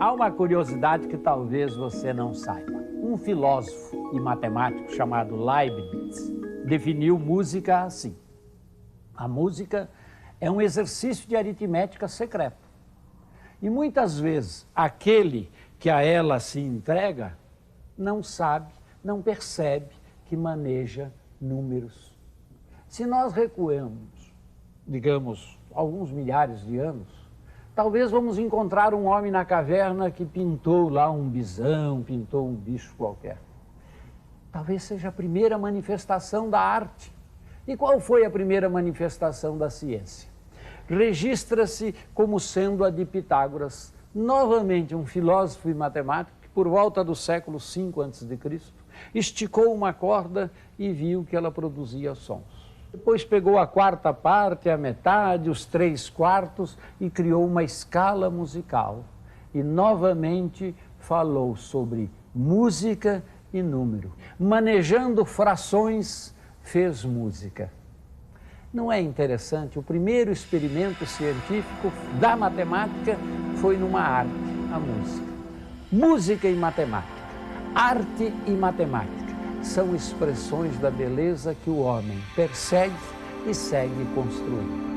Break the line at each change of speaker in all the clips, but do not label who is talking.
Há uma curiosidade que talvez você não saiba. Um filósofo e matemático chamado Leibniz definiu música assim. A música é um exercício de aritmética secreto. E muitas vezes aquele que a ela se entrega não sabe, não percebe que maneja números. Se nós recuamos, digamos, alguns milhares de anos, talvez vamos encontrar um homem na caverna que pintou lá um bisão, pintou um bicho qualquer. Talvez seja a primeira manifestação da arte. E qual foi a primeira manifestação da ciência? Registra-se como sendo a de Pitágoras, novamente um filósofo e matemático que por volta do século V a.C. esticou uma corda e viu que ela produzia sons. Depois pegou a quarta parte, a metade, os 3/4 e criou uma escala musical. E novamente falou sobre música e número. Manejando frações, fez música. Não é interessante? O primeiro experimento científico da matemática foi numa arte, a música. Música e matemática, arte e matemática são expressões da beleza que o homem persegue e segue construindo.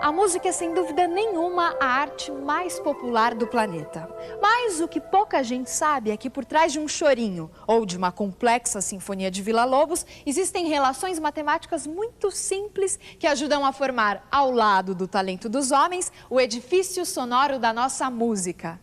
A música é, sem dúvida nenhuma, a arte mais popular do planeta. Mas o que pouca gente sabe é que por trás de um chorinho ou de uma complexa sinfonia de Villa-Lobos, existem relações matemáticas muito simples que ajudam a formar, ao lado do talento dos homens, o edifício sonoro da nossa música.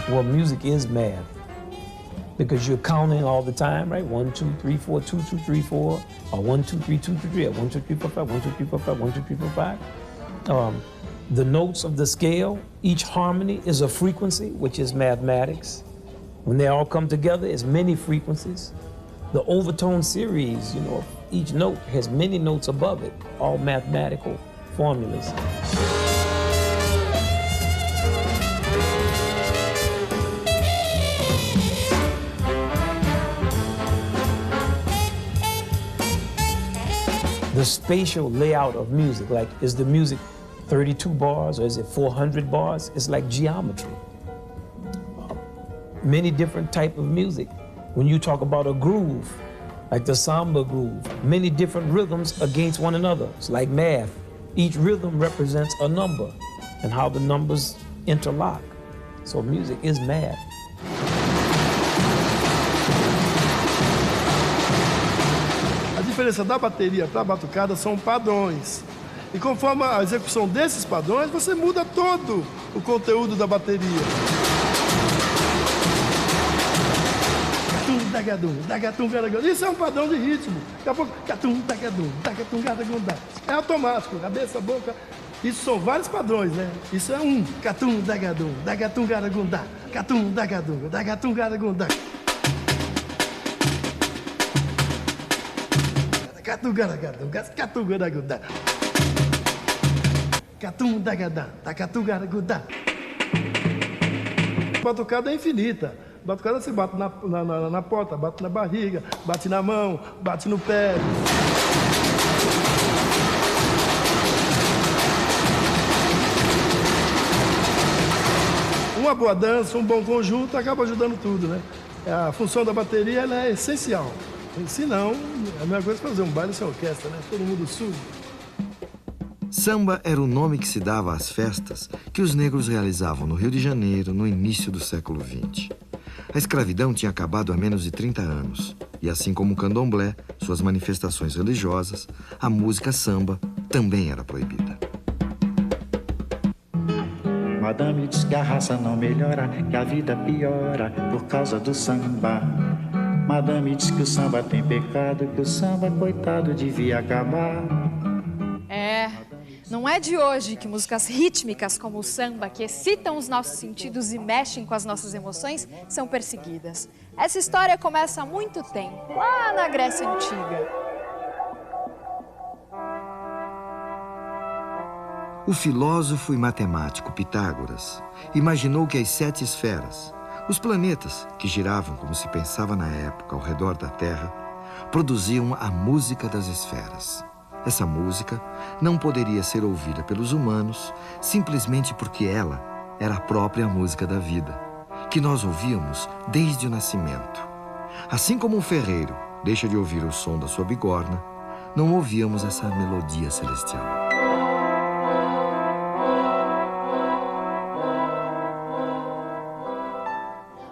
Well, music is math because you're counting all the time, right? 1, 2, 3, 4, 2, 2, 3, 4, or 1, 2, 3, 2, 2, 3, or 1, 2, 3, 4, 5, 1, 2, 3, 4, 5, 1, 2, 3, 4, 5. The notes of the scale, each harmony is a frequency, which is mathematics. When they all come together, it's many frequencies. The overtone series, you know, each note has many notes above it, all mathematical formulas. The spatial layout of music, like, is the music 32 bars or is it 400 bars? It's like geometry. Many different type of music. When you talk about a groove, like the samba groove, many different rhythms against one another. It's like math. Each rhythm represents a number and how the numbers interlock. So music is math.
A diferença da bateria para a batucada são padrões. E conforme a execução desses padrões, você muda todo o conteúdo da bateria. Isso é um padrão de ritmo. Daqui a pouco, é automático, cabeça, boca. Isso são vários padrões, né? Isso é um. Batucada é infinita. Batucada você bate na porta, bate na barriga, bate na mão, bate no pé. Uma boa dança, um bom conjunto acaba ajudando tudo, né? A função da bateria ela é essencial. Se não, é a mesma coisa fazer um baile sem orquestra, né? Todo mundo surdo.
Samba era o nome que se dava às festas que os negros realizavam no Rio de Janeiro no início do século XX. A escravidão tinha acabado há menos de 30 anos. E assim como o candomblé, suas manifestações religiosas, a música samba também era proibida.
Madame diz que a raça não melhora, que a vida piora por causa do samba. Madame diz que o samba tem pecado, que o samba, coitado, devia acabar.
Não é de hoje que músicas rítmicas como o samba, que excitam os nossos sentidos e mexem com as nossas emoções, são perseguidas. Essa história começa há muito tempo, lá na Grécia Antiga.
O filósofo e matemático Pitágoras imaginou que as 7 esferas, os planetas que giravam como se pensava na época ao redor da Terra, produziam a música das esferas. Essa música não poderia ser ouvida pelos humanos simplesmente porque ela era a própria música da vida, que nós ouvíamos desde o nascimento. Assim como um ferreiro deixa de ouvir o som da sua bigorna, não ouvíamos essa melodia celestial.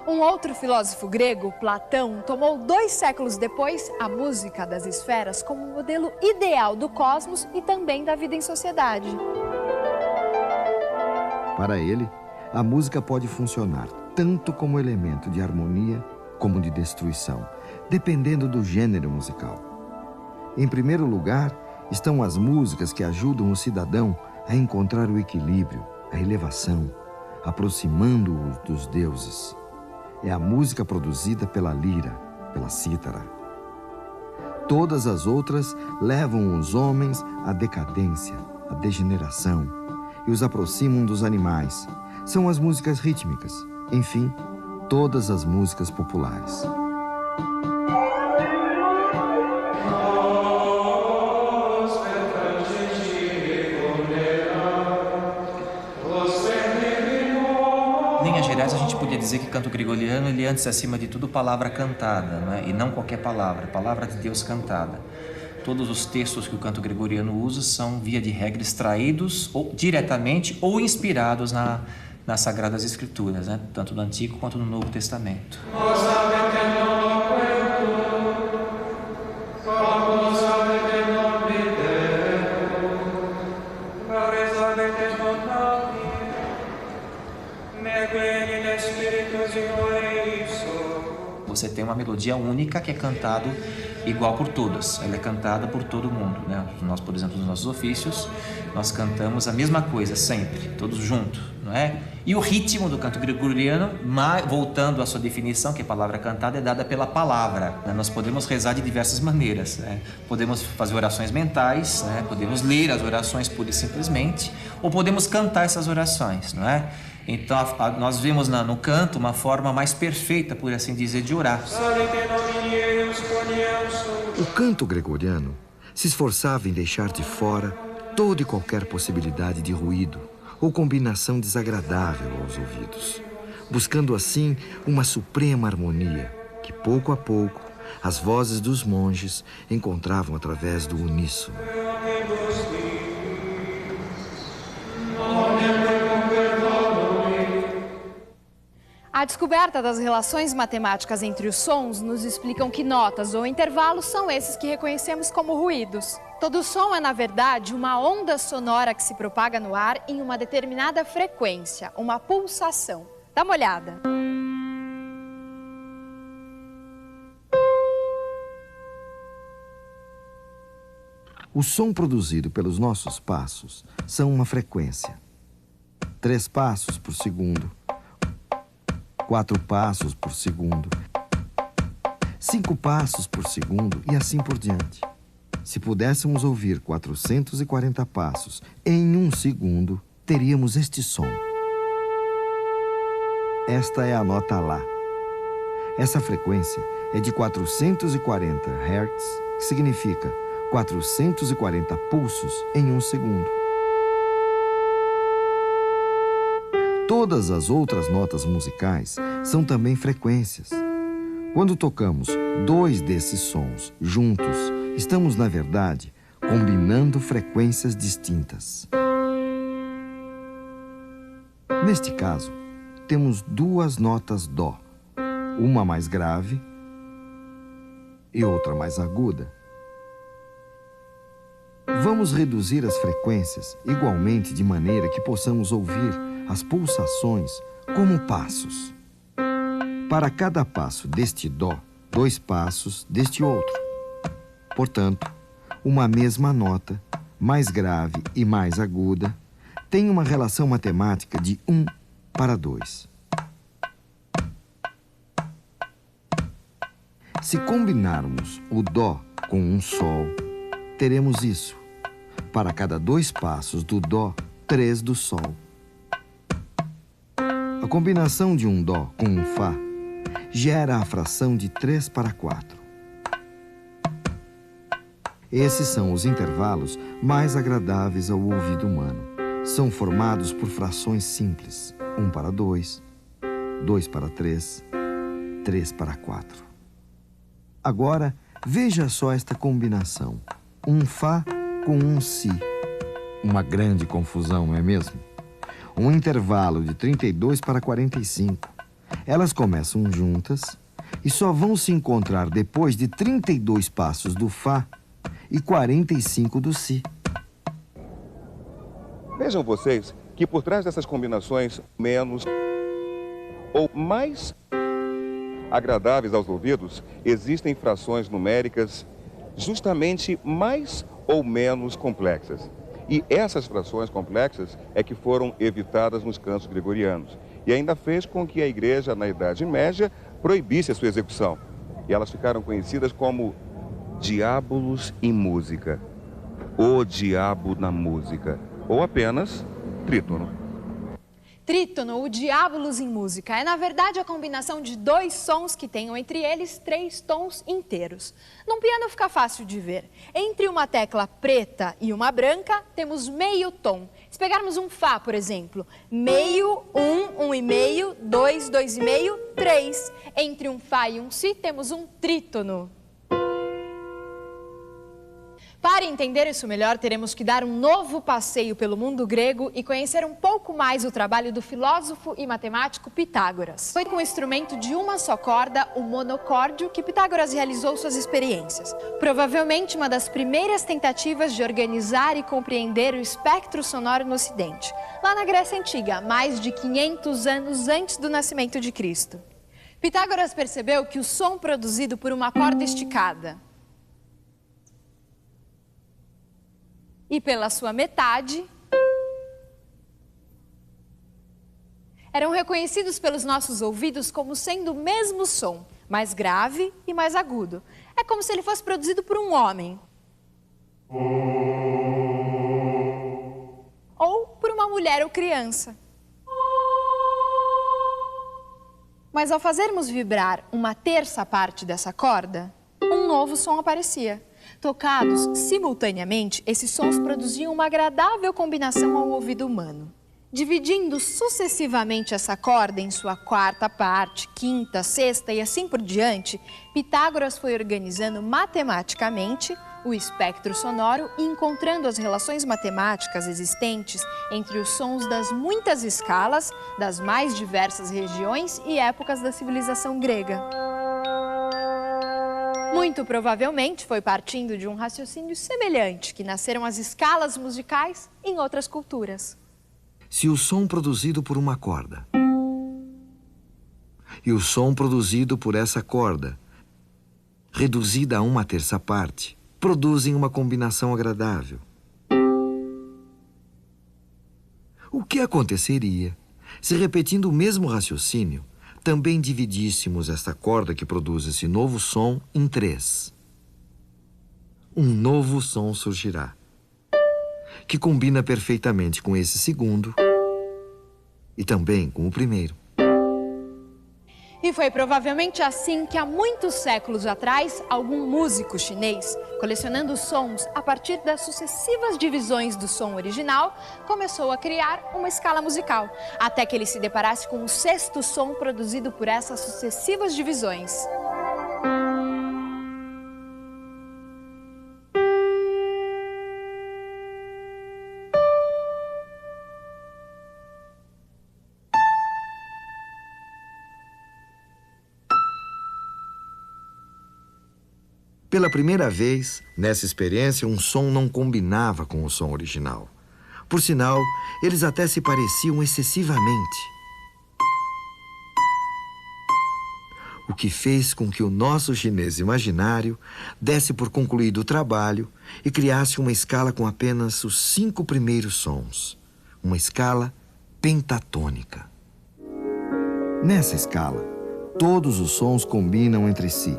Um outro filósofo grego, Platão, tomou 2 séculos depois a música das esferas como modelo ideal do cosmos e também da vida em sociedade.
Para ele, a música pode funcionar tanto como elemento de harmonia como de destruição, dependendo do gênero musical. Em primeiro lugar, estão as músicas que ajudam o cidadão a encontrar o equilíbrio, a elevação, aproximando-o dos deuses. É a música produzida pela lira, pela cítara. Todas as outras levam os homens à decadência, à degeneração e os aproximam dos animais. São as músicas rítmicas, enfim, todas as músicas populares.
Em linhas gerais, a gente podia dizer que canto gregoriano, ele é antes, acima de tudo, palavra cantada, não é? E não qualquer palavra, palavra de Deus cantada. Todos os textos que o canto gregoriano usa são, via de regra, extraídos ou diretamente ou inspirados nas Sagradas Escrituras, né? Tanto no Antigo quanto no Novo Testamento. Você tem uma melodia única que é cantado igual por todos, ela é cantada por todo mundo, né? Nós, por exemplo, nos nossos ofícios, nós cantamos a mesma coisa sempre, todos juntos, não é? E o ritmo do canto gregoriano, voltando à sua definição, que a palavra cantada é dada pela palavra, né? Nós podemos rezar de diversas maneiras, né? Podemos fazer orações mentais, né? Podemos ler as orações pura e simplesmente, ou podemos cantar essas orações, não é? Então, nós vemos no canto uma forma mais perfeita, por assim dizer, de orar.
O canto gregoriano se esforçava em deixar de fora toda e qualquer possibilidade de ruído ou combinação desagradável aos ouvidos, buscando assim uma suprema harmonia que, pouco a pouco, as vozes dos monges encontravam através do uníssono.
A descoberta das relações matemáticas entre os sons nos explicam que notas ou intervalos são esses que reconhecemos como ruídos. Todo som é, na verdade, uma onda sonora que se propaga no ar em uma determinada frequência, uma pulsação. Dá uma olhada.
O som produzido pelos nossos passos são uma frequência. 3 passos por segundo. 4 passos por segundo, 5 passos por segundo e assim por diante. Se pudéssemos ouvir 440 passos em 1 segundo, teríamos este som. Esta é a nota Lá. Essa frequência é de 440 Hz, que significa 440 pulsos em 1 segundo. Todas as outras notas musicais são também frequências. Quando tocamos 2 desses sons juntos, estamos, na verdade, combinando frequências distintas. Neste caso, temos 2 notas Dó, uma mais grave e outra mais aguda. Vamos reduzir as frequências igualmente de maneira que possamos ouvir as pulsações como passos. Para cada passo deste Dó, 2 passos deste outro. Portanto, uma mesma nota, mais grave e mais aguda, tem uma relação matemática de 1 para 2. Se combinarmos o Dó com um Sol, teremos isso. Para cada 2 passos do Dó, 3 do Sol. A combinação de um Dó com um Fá gera a fração de 3 para 4. Esses são os intervalos mais agradáveis ao ouvido humano. São formados por frações simples: 1 para 2, 2 para 3, 3 para 4. Agora, veja só esta combinação: um Fá com um Si. Uma grande confusão, não é mesmo? Um intervalo de 32 para 45. Elas começam juntas e só vão se encontrar depois de 32 passos do Fá e 45 do Si.
Vejam vocês que por trás dessas combinações menos ou mais agradáveis aos ouvidos, existem frações numéricas justamente mais ou menos complexas. E essas frações complexas é que foram evitadas nos cantos gregorianos. E ainda fez com que a igreja, na Idade Média, proibisse a sua execução. E elas ficaram conhecidas como diábolos em música, o diabo na música, ou apenas trítono.
Trítono, o diábolos em música, é na verdade a combinação de 2 sons que tenham entre eles 3 tons inteiros. Num piano fica fácil de ver. Entre uma tecla preta e uma branca, temos meio tom. Se pegarmos um Fá, por exemplo, meio, 1, 1,5, 2, 2,5, 3. Entre um Fá e um Si, temos um trítono. Para entender isso melhor, teremos que dar um novo passeio pelo mundo grego e conhecer um pouco mais o trabalho do filósofo e matemático Pitágoras. Foi com o instrumento de uma só corda, o monocórdio, que Pitágoras realizou suas experiências. Provavelmente uma das primeiras tentativas de organizar e compreender o espectro sonoro no Ocidente, lá na Grécia Antiga, mais de 500 anos antes do nascimento de Cristo. Pitágoras percebeu que o som produzido por uma corda esticada e pela sua metade eram reconhecidos pelos nossos ouvidos como sendo o mesmo som, mais grave e mais agudo. É como se ele fosse produzido por um homem ou por uma mulher ou criança. Mas ao fazermos vibrar uma terça parte dessa corda, um novo som aparecia. Tocados simultaneamente, esses sons produziam uma agradável combinação ao ouvido humano. Dividindo sucessivamente essa corda em sua quarta parte, quinta, sexta e assim por diante, Pitágoras foi organizando matematicamente o espectro sonoro e encontrando as relações matemáticas existentes entre os sons das muitas escalas, das mais diversas regiões e épocas da civilização grega. Muito provavelmente foi partindo de um raciocínio semelhante que nasceram as escalas musicais em outras culturas.
Se o som produzido por uma corda e o som produzido por essa corda, reduzida a uma terça parte, produzem uma combinação agradável, o que aconteceria se, repetindo o mesmo raciocínio, também dividíssemos esta corda que produz esse novo som em 3? Um novo som surgirá, que combina perfeitamente com esse segundo e também com o primeiro.
E foi provavelmente assim que há muitos séculos atrás, algum músico chinês, colecionando sons a partir das sucessivas divisões do som original, começou a criar uma escala musical, até que ele se deparasse com o 6º som produzido por essas sucessivas divisões.
Pela primeira vez, nessa experiência, um som não combinava com o som original. Por sinal, eles até se pareciam excessivamente. O que fez com que o nosso chinês imaginário desse por concluído o trabalho e criasse uma escala com apenas os 5 primeiros sons. Uma escala pentatônica. Nessa escala, todos os sons combinam entre si.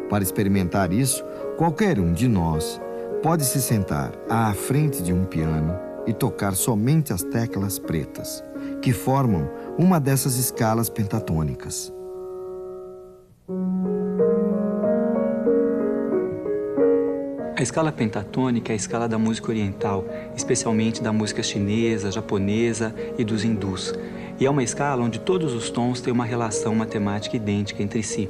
Para experimentar isso, qualquer um de nós pode se sentar à frente de um piano e tocar somente as teclas pretas, que formam uma dessas escalas pentatônicas.
A escala pentatônica é a escala da música oriental, especialmente da música chinesa, japonesa e dos hindus. E é uma escala onde todos os tons têm uma relação matemática idêntica entre si.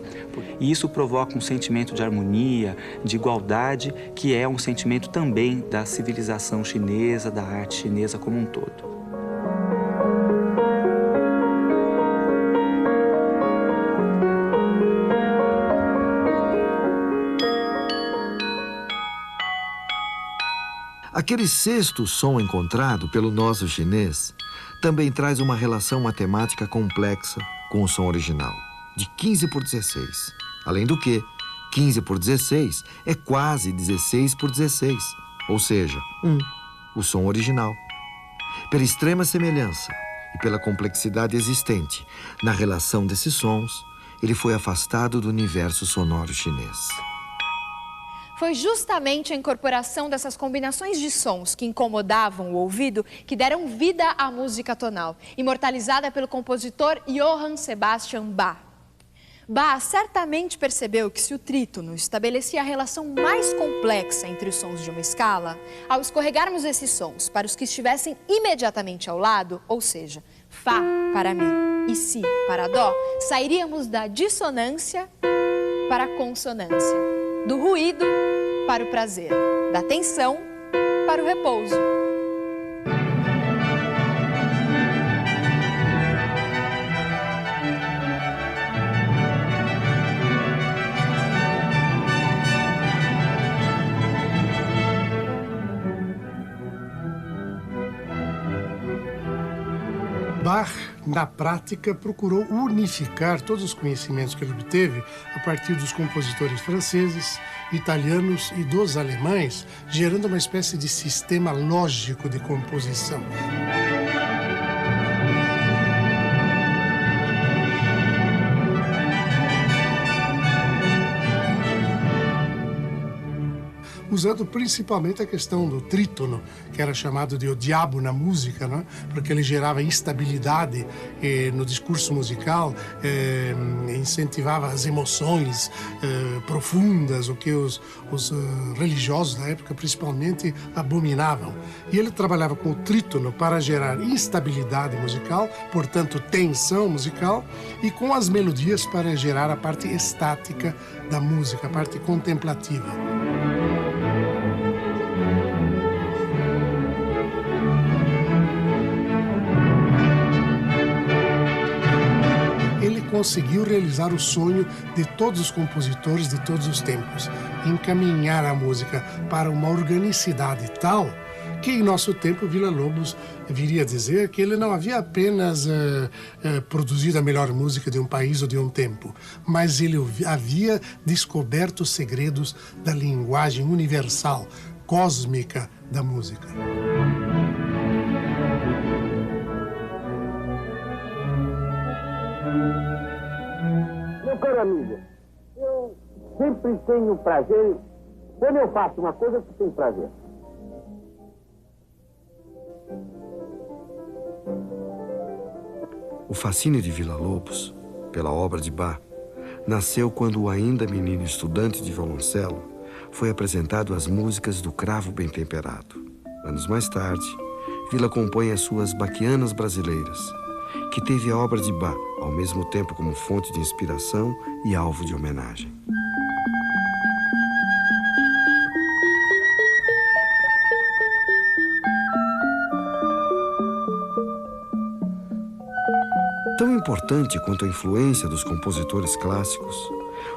E isso provoca um sentimento de harmonia, de igualdade, que é um sentimento também da civilização chinesa, da arte chinesa como um todo.
Aquele sexto som encontrado pelo nosso chinês também traz uma relação matemática complexa com o som original, de 15 por 16. Além do que, 15 por 16 é quase 16 por 16, ou seja, 1, o som original. Pela extrema semelhança e pela complexidade existente na relação desses sons, ele foi afastado do universo sonoro chinês.
Foi justamente a incorporação dessas combinações de sons que incomodavam o ouvido que deram vida à música tonal, imortalizada pelo compositor Johann Sebastian Bach. Bach certamente percebeu que se o trítono estabelecia a relação mais complexa entre os sons de uma escala, ao escorregarmos esses sons para os que estivessem imediatamente ao lado, ou seja, Fá para Mi e Si para Dó, sairíamos da dissonância para a consonância, do ruído para o prazer, da tensão para o repouso.
Bach, na prática, procurou unificar todos os conhecimentos que ele obteve a partir dos compositores franceses, italianos e dos alemães, gerando uma espécie de sistema lógico de composição. Usando principalmente a questão do trítono, que era chamado de o diabo na música, né? Porque ele gerava instabilidade no discurso musical, incentivava as emoções profundas, o que os religiosos da época principalmente abominavam. E ele trabalhava com o trítono para gerar instabilidade musical, portanto tensão musical, e com as melodias para gerar a parte estática da música, a parte contemplativa. Ele conseguiu realizar o sonho de todos os compositores de todos os tempos, encaminhar a música para uma organicidade tal que em nosso tempo Villa-Lobos viria a dizer que ele não havia apenas produzido a melhor música de um país ou de um tempo, mas ele havia descoberto os segredos da linguagem universal, cósmica da música.
Meu caro amigo, eu sempre tenho prazer, quando eu faço uma coisa, eu tenho prazer.
O fascínio de Villa-Lobos, pela obra de Bach, nasceu quando o ainda menino estudante de violoncelo foi apresentado às músicas do Cravo Bem Temperado. Anos mais tarde, Villa compõe as suas Bachianas Brasileiras, que teve a obra de Bach ao mesmo tempo como fonte de inspiração e alvo de homenagem. Tão importante quanto a influência dos compositores clássicos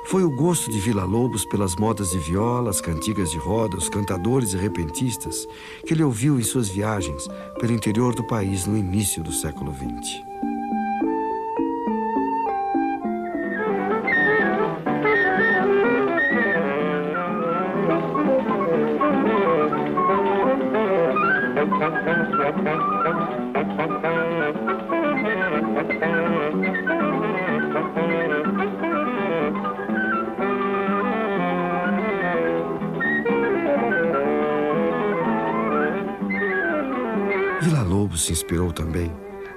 foi o gosto de Villa-Lobos pelas modas de viola, as cantigas de roda, os cantadores e repentistas que ele ouviu em suas viagens pelo interior do país no início do século XX. Villa-Lobos se inspirou também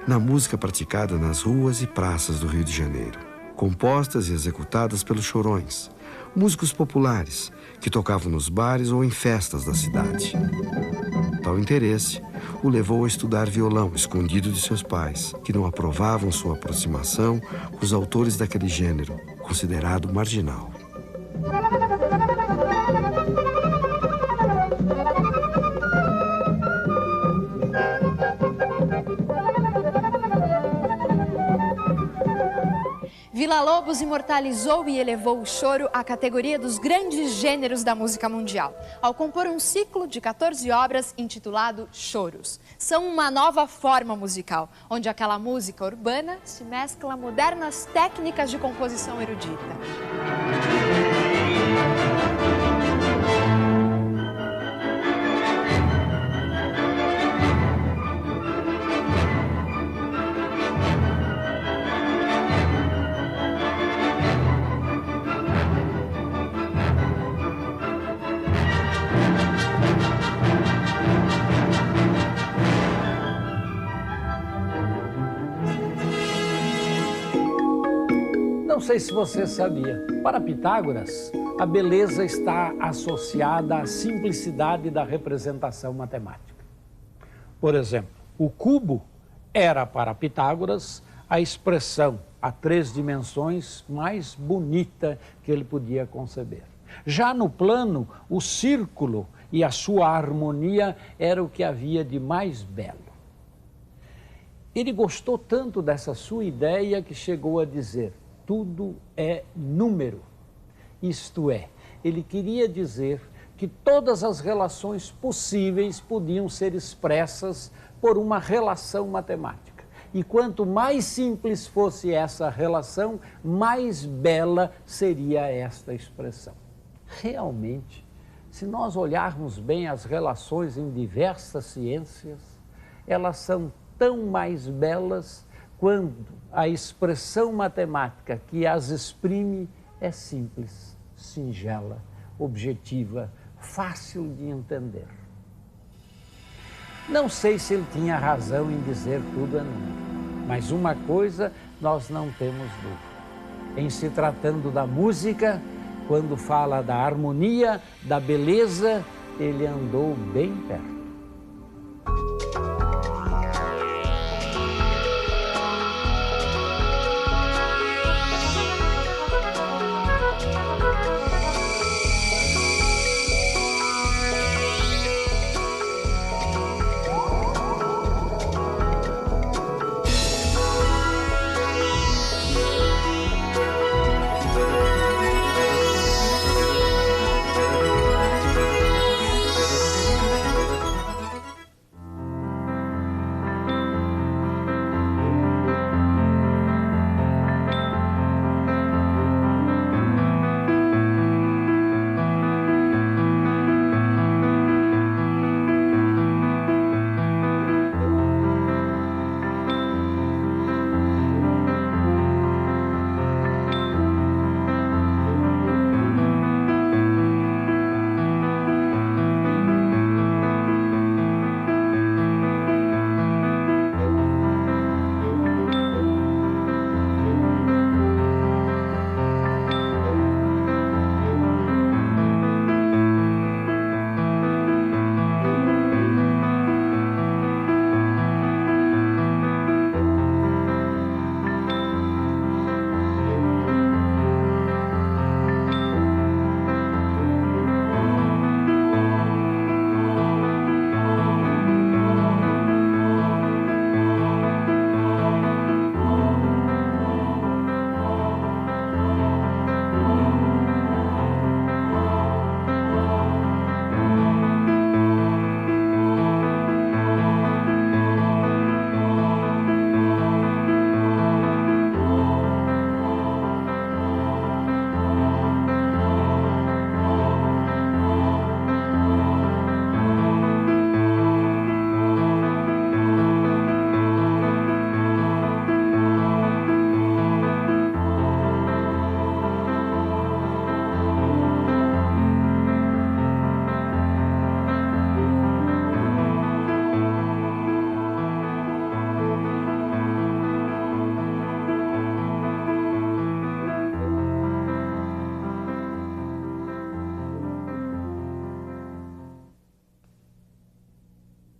na música praticada nas ruas e praças do Rio de Janeiro, compostas e executadas pelos chorões, músicos populares que tocavam nos bares ou em festas da cidade. Tal interesse o levou a estudar violão escondido de seus pais, que não aprovavam sua aproximação com os autores daquele gênero, considerado marginal.
Villa-Lobos imortalizou e elevou o choro à categoria dos grandes gêneros da música mundial, ao compor um ciclo de 14 obras intitulado Choros. São uma nova forma musical, onde aquela música urbana se mescla a modernas técnicas de composição erudita.
Não sei se você sabia, para Pitágoras, a beleza está associada à simplicidade da representação matemática. Por exemplo, o cubo era para Pitágoras a expressão a 3 dimensões mais bonita que ele podia conceber. Já no plano, o círculo e a sua harmonia era o que havia de mais belo. Ele gostou tanto dessa sua ideia que chegou a dizer: tudo é número. Isto é, ele queria dizer que todas as relações possíveis podiam ser expressas por uma relação matemática. E quanto mais simples fosse essa relação, mais bela seria esta expressão. Realmente, se nós olharmos bem as relações em diversas ciências, elas são tão mais belas quando a expressão matemática que as exprime é simples, singela, objetiva, fácil de entender. Não sei se ele tinha razão em dizer tudo é número, mas uma coisa nós não temos dúvida. Em se tratando da música, quando fala da harmonia, da beleza, ele andou bem perto.